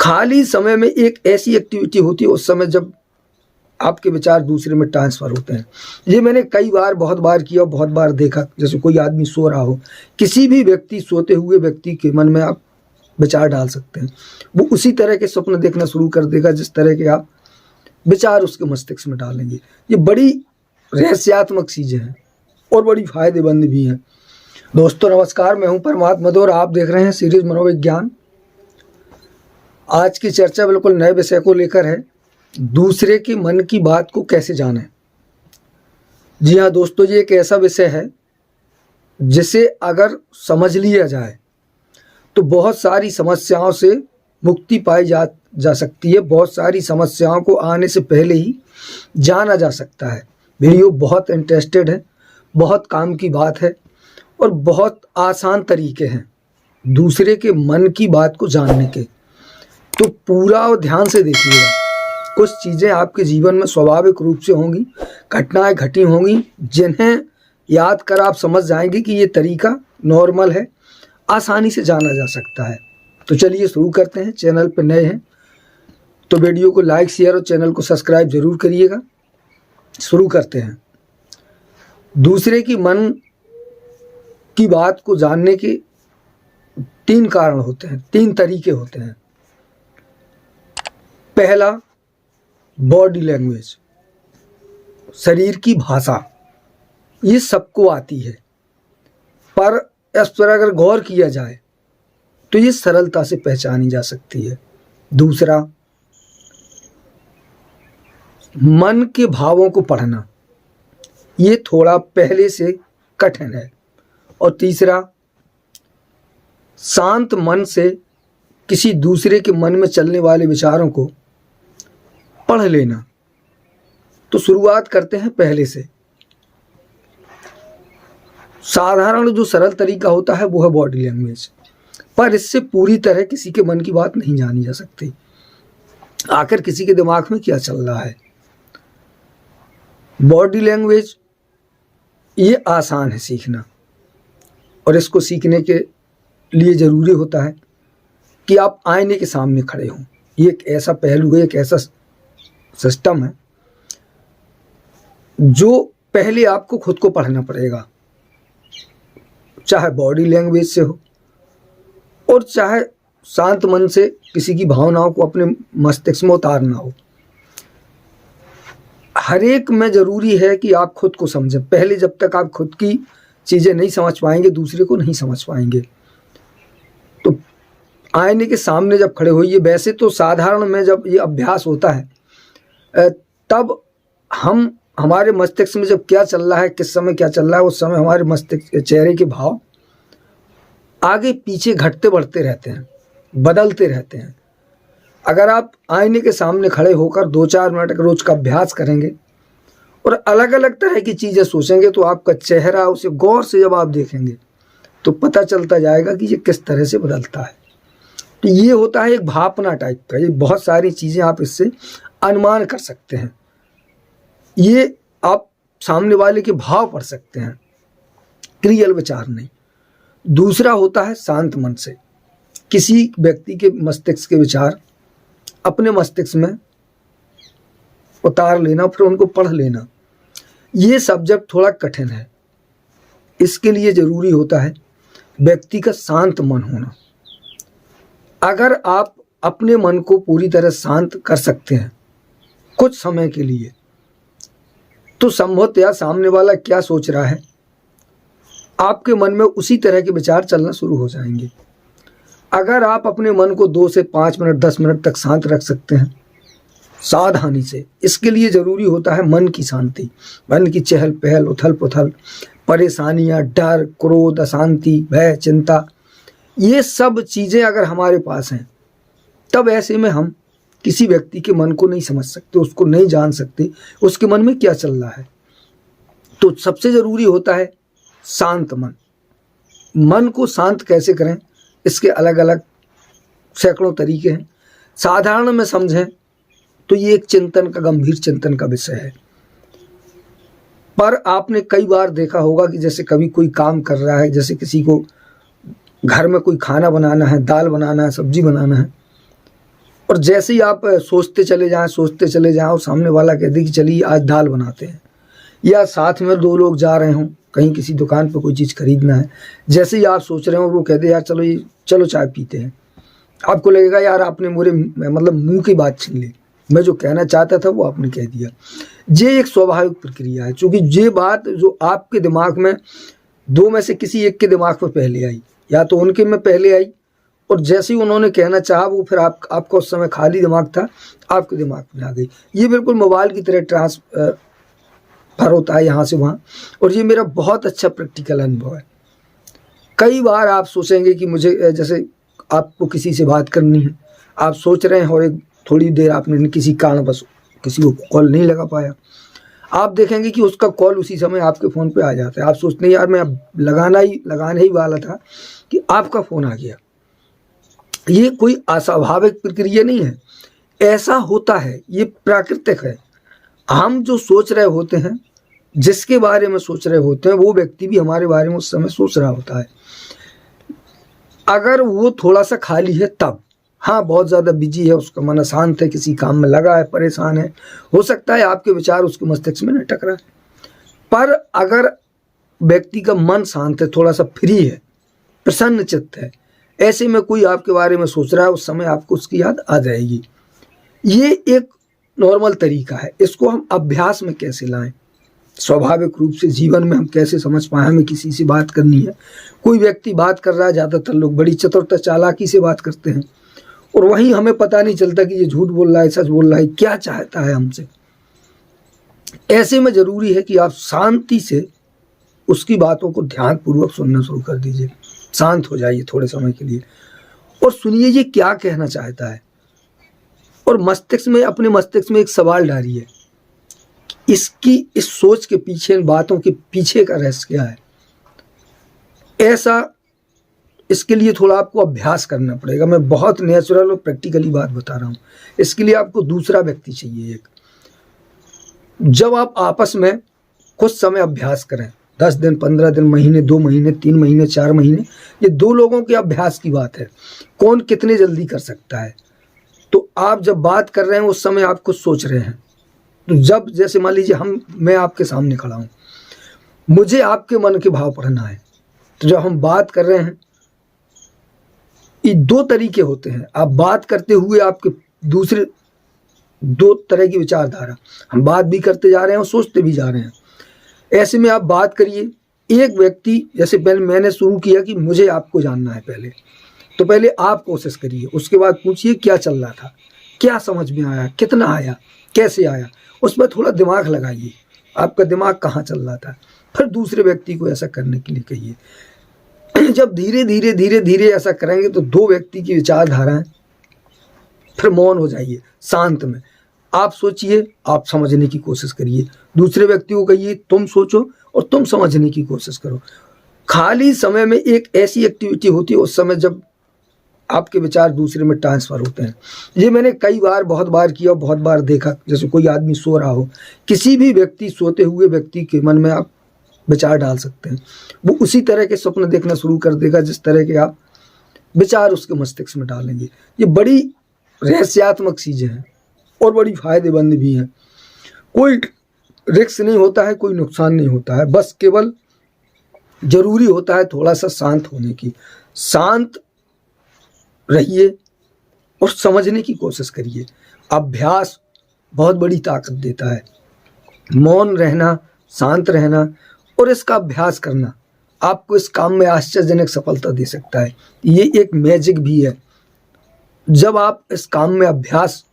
खाली समय में एक ऐसी एक्टिविटी होती है उस समय जब आपके विचार दूसरे में ट्रांसफर होते हैं। ये मैंने कई बार, बहुत बार किया, बहुत बार देखा। जैसे कोई आदमी सो रहा हो, किसी भी व्यक्ति, सोते हुए व्यक्ति के मन में आप विचार डाल सकते हैं, वो उसी तरह के स्वप्न देखना शुरू कर देगा जिस तरह के आप विचार उसके मस्तिष्क में डालेंगे। ये बड़ी रहस्यात्मक चीज़ें हैं और बड़ी फायदेमंद भी हैं। दोस्तों नमस्कार, मैं हूं परमात्मा और आप देख रहे हैं सीरीज मनोविज्ञान। आज की चर्चा बिल्कुल नए विषय को लेकर है, दूसरे के मन की बात को कैसे जानें। जी हाँ दोस्तों, ये एक ऐसा विषय है जिसे अगर समझ लिया जाए तो बहुत सारी समस्याओं से मुक्ति पाई जा सकती है। बहुत सारी समस्याओं को आने से पहले ही जाना जा सकता है। वीडियो बहुत इंटरेस्टेड है, बहुत काम की बात है और बहुत आसान तरीके हैं दूसरे के मन की बात को जानने के। तो पूरा और ध्यान से देखिएगा। कुछ चीज़ें आपके जीवन में स्वाभाविक रूप से होंगी, घटनाएं घटी होंगी, जिन्हें याद कर आप समझ जाएंगे कि ये तरीका नॉर्मल है, आसानी से जाना जा सकता है। तो चलिए शुरू करते हैं। चैनल पर नए हैं तो वीडियो को लाइक, शेयर और चैनल को सब्सक्राइब जरूर करिएगा। शुरू करते हैं। दूसरे की मन की बात को जानने के 3 कारण होते हैं, 3 तरीके होते हैं। पहला, बॉडी लैंग्वेज, शरीर की भाषा। ये सबको आती है, पर इस पर अगर गौर किया जाए तो ये सरलता से पहचानी जा सकती है। दूसरा, मन के भावों को पढ़ना, ये थोड़ा पहले से कठिन है। और तीसरा, शांत मन से किसी दूसरे के मन में चलने वाले विचारों को पढ़ लेना। तो शुरुआत करते हैं पहले से। साधारण जो सरल तरीका होता है वो है बॉडी लैंग्वेज, पर इससे पूरी तरह किसी के मन की बात नहीं जानी जा सकती। आखिर किसी के दिमाग में क्या चल रहा है। बॉडी लैंग्वेज ये आसान है सीखना, और इसको सीखने के लिए ज़रूरी होता है कि आप आईने के सामने खड़े हों। ये एक ऐसा पहलू है, एक ऐसा सिस्टम है जो पहले आपको खुद को पढ़ना पड़ेगा, चाहे बॉडी लैंग्वेज से हो और चाहे शांत मन से किसी की भावनाओं को अपने मस्तिष्क में उतारना हो। हर एक में ज़रूरी है कि आप खुद को समझें। पहले जब तक आप खुद की चीज़ें नहीं समझ पाएंगे, दूसरे को नहीं समझ पाएंगे। तो आईने के सामने जब खड़े होइए, वैसे तो साधारण में जब ये अभ्यास होता है तब हमारे मस्तिष्क में जब क्या चल रहा है, किस समय क्या चल रहा है, उस समय हमारे मस्तिष्क, चेहरे के भाव आगे पीछे घटते बढ़ते रहते हैं, बदलते रहते हैं। अगर आप आईने के सामने खड़े होकर 2-4 मिनट रोज का अभ्यास करेंगे और अलग अलग तरह की चीज़ें सोचेंगे तो आपका चेहरा, उसे गौर से जब आप देखेंगे तो पता चलता जाएगा कि ये किस तरह से बदलता है। तो ये होता है एक भापना टाइप का। ये बहुत सारी चीज़ें आप इससे अनुमान कर सकते हैं। ये आप सामने वाले के भाव पढ़ सकते हैं, रियल विचार नहीं। दूसरा होता है शांत मन से किसी व्यक्ति के मस्तिष्क के विचार अपने मस्तिष्क में उतार लेना, फिर उनको पढ़ लेना। ये सब्जेक्ट थोड़ा कठिन है। इसके लिए ज़रूरी होता है व्यक्ति का शांत मन होना। अगर आप अपने मन को पूरी तरह शांत कर सकते हैं कुछ समय के लिए, तो संभवतः सामने वाला क्या सोच रहा है, आपके मन में उसी तरह के विचार चलना शुरू हो जाएंगे। अगर आप अपने मन को 2 से 5 मिनट, 10 मिनट तक शांत रख सकते हैं सावधानी से, इसके लिए ज़रूरी होता है मन की शांति। मन की चहल पहल, उथल पुथल, परेशानियाँ, डर, क्रोध, अशांति, भय, चिंता, ये सब चीज़ें अगर हमारे पास हैं, तब ऐसे में हम किसी व्यक्ति के मन को नहीं समझ सकते, उसको नहीं जान सकते, उसके मन में क्या चल रहा है। तो सबसे ज़रूरी होता है शांत मन। मन को शांत कैसे करें, इसके अलग अलग सैकड़ों तरीके हैं। साधारण में समझें तो ये एक चिंतन का, गंभीर चिंतन का विषय है। पर आपने कई बार देखा होगा कि जैसे कभी कोई काम कर रहा है, जैसे किसी को घर में कोई खाना बनाना है, दाल बनाना है, सब्जी बनाना है, और जैसे ही आप सोचते चले जाएं और सामने वाला कह दे कि चलिए आज दाल बनाते हैं, या साथ में दो लोग जा रहे हों कहीं किसी दुकान पर कोई चीज़ खरीदना है, जैसे ही आप सोच रहे हो वो कहते यार चलो चाय पीते हैं, आपको लगेगा यार आपने मेरे मतलब मुंह की बात छीन ली, मैं जो कहना चाहता था वो आपने कह दिया। ये एक स्वाभाविक प्रक्रिया है, क्योंकि ये बात जो आपके दिमाग में दो में से किसी एक के दिमाग में पहले आई, या तो उनके में पहले आई, और जैसे ही उन्होंने कहना चाहा वो फिर आपका उस समय खाली दिमाग था, आपके दिमाग में आ गई। ये बिल्कुल मोबाइल की तरह ट्रांसफर होता है यहाँ से वहाँ, और ये मेरा बहुत अच्छा प्रैक्टिकल अनुभव है। कई बार आप सोचेंगे कि मुझे जैसे आपको किसी से बात करनी है, आप सोच रहे हैं और एक थोड़ी देर आपने किसी कारणवश किसी को कॉल नहीं लगा पाया, आप देखेंगे कि उसका कॉल उसी समय आपके फ़ोन पे आ जाता है। आप सोचते हैं यार मैं अब लगाने ही वाला था कि आपका फ़ोन आ गया। ये कोई अस्वाभाविक प्रक्रिया नहीं है, ऐसा होता है, ये प्राकृतिक है। हम जो सोच रहे होते हैं, जिसके बारे में सोच रहे होते हैं, वो व्यक्ति भी हमारे बारे में उस समय सोच रहा होता है। अगर वो थोड़ा सा खाली है तब, हाँ बहुत ज़्यादा बिजी है, उसका मन अशांत है, किसी काम में लगा है, परेशान है, हो सकता है आपके विचार उसके मस्तिष्क में न टकराए। पर अगर व्यक्ति का मन शांत है, थोड़ा सा फ्री है, प्रसन्न चित्त है, ऐसे में कोई आपके बारे में सोच रहा है, उस समय आपको उसकी याद आ जाएगी। ये एक नॉर्मल तरीका है। इसको हम अभ्यास में कैसे लाएं, स्वाभाविक रूप से जीवन में हम कैसे समझ पाए हमें किसी से बात करनी है। कोई व्यक्ति बात कर रहा है, ज़्यादातर लोग बड़ी चतुरता चालाकी से बात करते हैं, और वहीं हमें पता नहीं चलता कि ये झूठ बोल रहा है, सच बोल रहा है, क्या चाहता है हमसे। ऐसे में ज़रूरी है कि आप शांति से उसकी बातों को ध्यानपूर्वक सुनना शुरू कर दीजिए, शांत हो जाइए थोड़े समय के लिए और सुनिए ये क्या कहना चाहता है। और अपने मस्तिष्क में एक सवाल डालिए, इसकी इस सोच के पीछे, इन बातों के पीछे का रहस्य क्या है। ऐसा इसके लिए थोड़ा आपको अभ्यास करना पड़ेगा। मैं बहुत नेचुरल और प्रैक्टिकली बात बता रहा हूँ। इसके लिए आपको दूसरा व्यक्ति चाहिए एक। जब आप आपस में कुछ समय अभ्यास करें, 10 दिन, 15 दिन, महीने, 2 महीने, 3 महीने, 4 महीने, ये 2 लोगों के अभ्यास की बात है, कौन कितने जल्दी कर सकता है। तो आप जब बात कर रहे हैं उस समय आप कुछ सोच रहे हैं, तो जब जैसे मान लीजिए मैं आपके सामने खड़ा हूँ, मुझे आपके मन के भाव पढ़ना है, तो जब हम बात कर रहे हैं, ये 2 तरीके होते हैं। आप बात करते हुए आपके दूसरे 2 तरह की विचारधारा, हम बात भी करते जा रहे हैं और सोचते भी जा रहे हैं। ऐसे में आप बात करिए, एक व्यक्ति, जैसे पहले मैंने शुरू किया कि मुझे आपको जानना है पहले, तो पहले आप कोशिश करिए, उसके बाद पूछिए क्या चल रहा था, क्या समझ में आया, कितना आया, कैसे आया, उस पर थोड़ा दिमाग लगाइए, आपका दिमाग कहाँ चल रहा था। फिर दूसरे व्यक्ति को ऐसा करने के लिए कहिए। जब धीरे धीरे ऐसा करेंगे तो 2 व्यक्ति की विचारधाराएं, फिर मौन हो जाइए, शांत में आप सोचिए, आप समझने की कोशिश करिए, दूसरे व्यक्ति को कहिए तुम सोचो और तुम समझने की कोशिश करो। खाली समय में एक ऐसी एक्टिविटी होती है उस समय जब आपके विचार दूसरे में ट्रांसफर होते हैं। ये मैंने बहुत बार किया, बहुत बार देखा। जैसे कोई आदमी सो रहा हो, किसी भी व्यक्ति, सोते हुए व्यक्ति के मन में आप विचार डाल सकते हैं, वो उसी तरह के स्वप्न देखना शुरू कर देगा जिस तरह के आप विचार उसके मस्तिष्क में डालेंगे। ये बड़ी रहस्यात्मक चीज़ें हैं और बड़ी फायदेमंद भी हैं। कोई रिस्क नहीं होता है, कोई नुकसान नहीं होता है, बस केवल जरूरी होता है थोड़ा सा शांत होने की। शांत रहिए और समझने की कोशिश करिए। अभ्यास बहुत बड़ी ताकत देता है। मौन रहना, शांत रहना और इसका अभ्यास करना आपको इस काम में आश्चर्यजनक सफलता दे सकता है। ये एक मैजिक भी है। जब आप इस काम में अभ्यास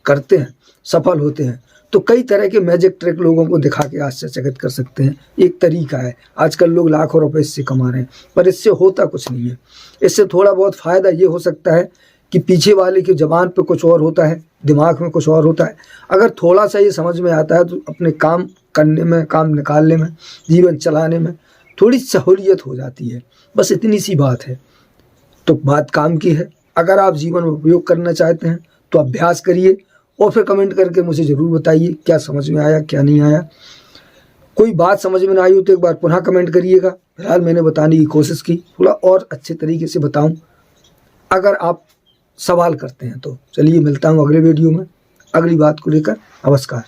करते हैं, सफल होते हैं, तो कई तरह के मैजिक ट्रिक लोगों को दिखा के आश्चर्यचकित कर सकते हैं। एक तरीका है, आजकल लोग लाखों रुपए इससे कमा रहे हैं, पर इससे होता कुछ नहीं है। इससे थोड़ा बहुत फ़ायदा ये हो सकता है कि पीछे वाले की ज़बान पे कुछ और होता है, दिमाग में कुछ और होता है। अगर थोड़ा सा ये समझ में आता है तो अपने काम करने में, काम निकालने में, जीवन चलाने में थोड़ी सहूलियत हो जाती है। बस इतनी सी बात है, तो बात काम की है। अगर आप जीवन में उपयोग करना चाहते हैं तो अभ्यास करिए और फिर कमेंट करके मुझे ज़रूर बताइए क्या समझ में आया, क्या नहीं आया। कोई बात समझ में ना आई हो तो एक बार पुनः कमेंट करिएगा। फिलहाल मैंने बताने की कोशिश की, थोड़ा और अच्छे तरीके से बताऊं। अगर आप सवाल करते हैं। तो चलिए मिलता हूँ अगले वीडियो में अगली बात को लेकर। नमस्कार।